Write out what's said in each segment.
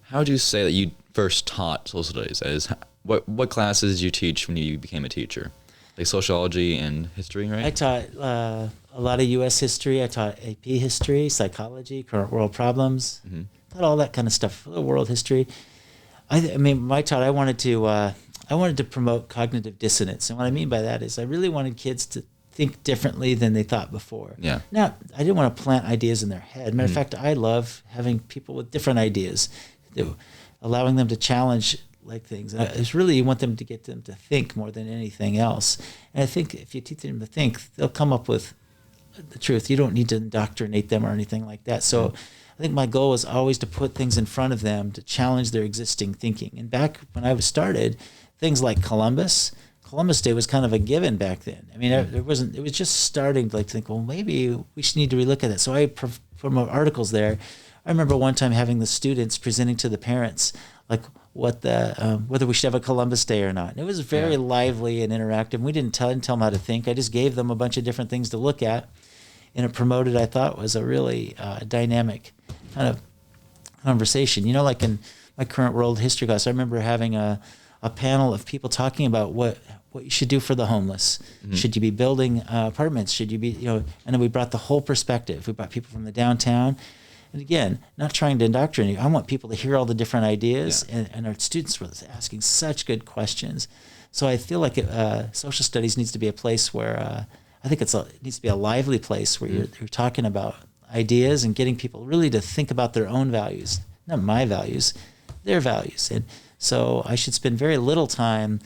How would you say that you first taught social studies? What classes did you teach when you became a teacher? Like sociology and history, right? I taught a lot of U.S. history. I taught AP history, psychology, current world problems. Mm-hmm. Taught all that kind of stuff. World history. I mean, I wanted to promote cognitive dissonance, and what I mean by that is I really wanted kids to think differently than they thought before. Yeah. Now, I didn't want to plant ideas in their head. Matter of fact, I love having people with different ideas, allowing them to challenge like things. And it's really, you want them to get them to think more than anything else. And I think if you teach them to think, they'll come up with the truth. You don't need to indoctrinate them or anything like that. So I think my goal was always to put things in front of them to challenge their existing thinking. And back when I was started, things like Columbus Day was kind of a given back then. I mean, it was just starting to think, well, maybe we should need to relook at it. So I promote articles there. I remember one time having the students presenting to the parents, like whether we should have a Columbus Day or not. And it was very lively and interactive. We didn't tell them how to think. I just gave them a bunch of different things to look at. And it promoted, I thought, was a really dynamic kind of conversation. Like in my current world history class, I remember having a panel of people talking about what you should do for the homeless. Mm-hmm. Should you be building apartments? Should you be, and then we brought the whole perspective. We brought people from the downtown. And again, not trying to indoctrinate. I want people to hear all the different ideas, and our students were asking such good questions. So I feel like social studies needs to be a place where I think it needs to be a lively place where you're talking about ideas and getting people really to think about their own values, not my values, their values. And so I should spend very little time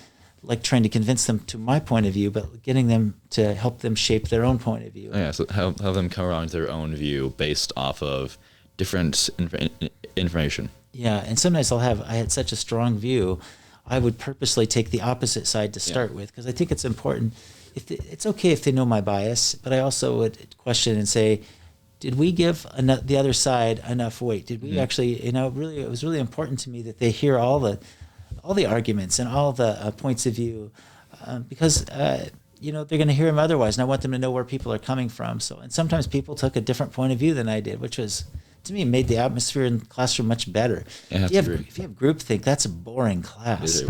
trying to convince them to my point of view, but getting them to help them shape their own point of view. Yeah, so help them come around to their own view based off of different information. Yeah, and sometimes I had such a strong view, I would purposely take the opposite side to start with, because I think it's important. It's okay if they know my bias, but I also would question and say, did we give the other side enough weight? Did we actually, really, it was really important to me that they hear all the arguments and all the points of view, because they're going to hear them otherwise, and I want them to know where people are coming from. So, and sometimes people took a different point of view than I did, which was, to me, made the atmosphere in the classroom much better. If you have groupthink, that's a boring class.